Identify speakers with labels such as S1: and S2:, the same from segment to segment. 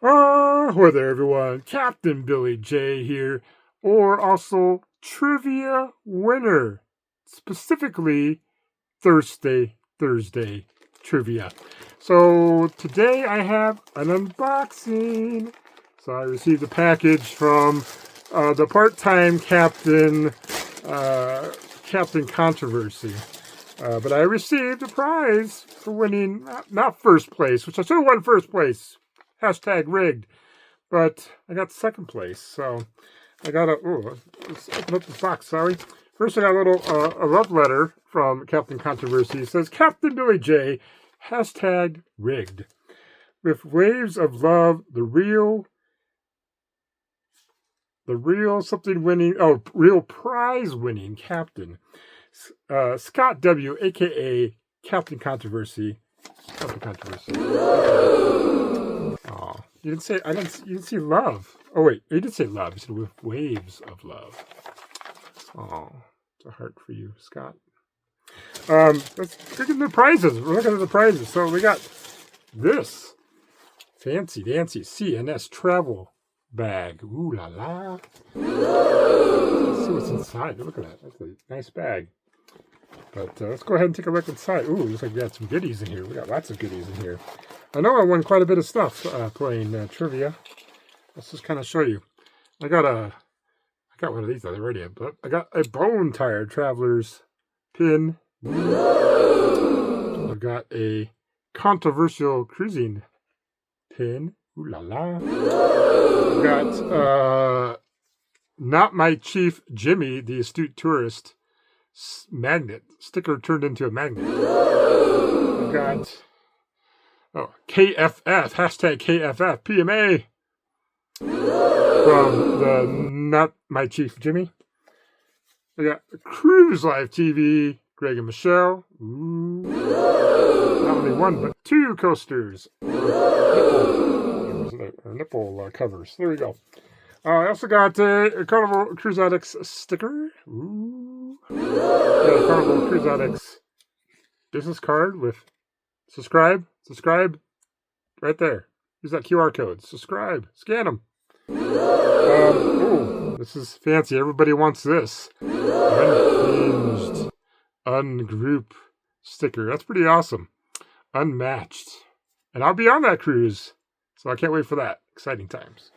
S1: Hello there, everyone. Captain Billy J here, or also Trivia Winner, specifically Thursday Trivia. So today I have an unboxing. So I received a package from the part-time captain, Captain Controversy. But I received a prize for winning, not first place, which I should have won first place. Hashtag rigged. But I got second place. So I got let's open up the box, sorry. First I got a love letter from Captain Controversy. It says, Captain Billy J, hashtag rigged. With waves of love, the real prize winning captain. Scott W, aka Captain Controversy. Captain Controversy. Oh, you didn't see love. Oh wait, you did say love. You said with waves of love. Oh, it's a heart for you, Scott. Let's look at the prizes. We're looking at the prizes. So we got this fancy dancy CNS travel bag. Ooh la la. Let's see what's inside. Look at that. That's a nice bag. But let's go ahead and take a look inside. Ooh, looks like we got some goodies in here. We got lots of goodies in here. I know I won quite a bit of stuff playing trivia. Let's just kind of show you. I got one of these already, but I got a Bone Tired Travelers pin. I've got a Controversial Cruising pin. Ooh la la. I've got Not My Chief Jimmy, the Astute Tourist magnet. Sticker turned into a magnet. I've got KFF, hashtag KFF, PMA from the Not My Chief Jimmy. I got Cruise Life TV, Greg and Michelle. Ooh. Not only one, but two coasters. Nipple covers. There we go. I also got a Carnival Cruise Addicts sticker. Ooh. Got a Carnival Cruise Addicts business card with subscribe right there. Use that QR code. Subscribe. Scan them. This is fancy. Everybody wants this. Unhinged. Ungroup sticker. That's pretty awesome. Unmatched. And I'll be on that cruise. So I can't wait for that. Exciting times.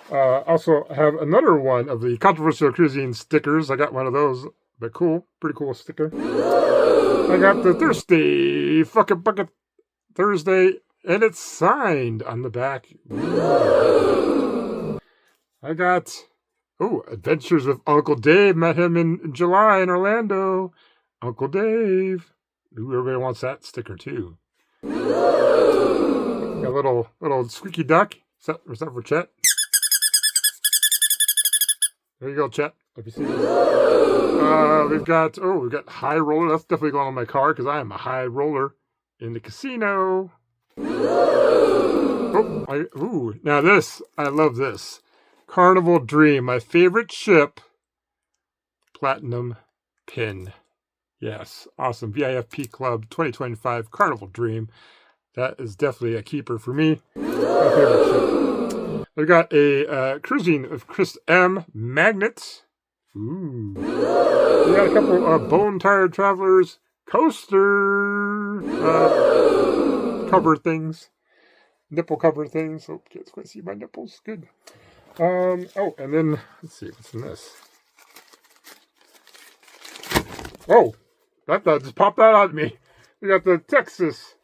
S1: Also have another one of the Controversial Cruising stickers. I got one of those. But cool. Pretty cool sticker. I got the Thursday Fucking Bucket Thursday, and it's signed on the back. I got Adventures with Uncle Dave. Met him in July in Orlando. Uncle Dave. Ooh, everybody wants that sticker too. Got a little squeaky duck. Was that for Chet? There you go, Chet. Hope you see this. We've got high roller. That's definitely going on my car because I am a high roller in the casino. Now this, I love this. Carnival Dream, my favorite ship. Platinum pin. Yes, awesome. VIFP Club 2025 Carnival Dream. That is definitely a keeper for me. My favorite ship. I've got a Cruising of Chris M magnet. Ooh. We got a couple of Bone Tired Travelers coaster cover things. Nipple cover things. Oh, can't quite see my nipples. Good. And then let's see what's in this. Oh, that just popped that out at me. We got the Texas.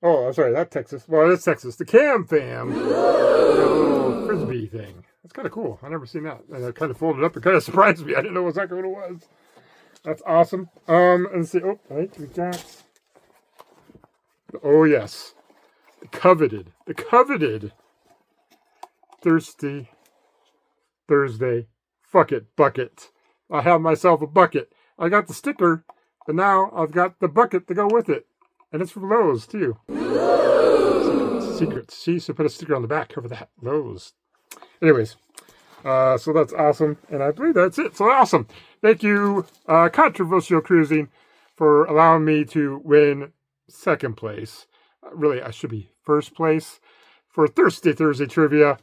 S1: Oh, I'm sorry, not Texas. Well, it's Texas. The Cam Fam. We got a little frisbee thing. That's kind of cool. I've never seen that. And I kind of folded up. It kind of surprised me. I didn't know exactly what it was. That's awesome. And let's see. Oh, right, we got. Oh yes, the coveted Thursday Fuck It bucket. I have myself a bucket. I got the sticker, but now I've got the bucket to go with it. And it's from Lowe's, too. Secrets. See, so put a sticker on the back. Cover that. Lowe's. Anyways, so that's awesome. And I believe that's it. So awesome. Thank you, Controversial Cruising, for allowing me to win second place. Really, I should be first place for Thursday Trivia.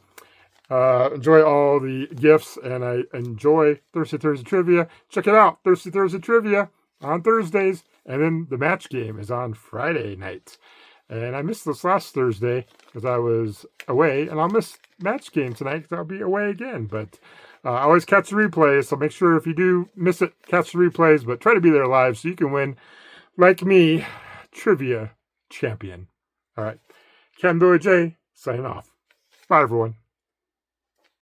S1: Enjoy all the gifts, and I enjoy Thursday Trivia. Check it out, Thursday Trivia on Thursdays, and then the match game is on Friday night. And I missed this last Thursday because I was away, and I'll miss match game tonight because I'll be away again. But I always catch the replays, so make sure if you do miss it, catch the replays, but try to be there live so you can win, like me, Trivia Champion. All right, Captain Billy J, signing off. Bye, everyone.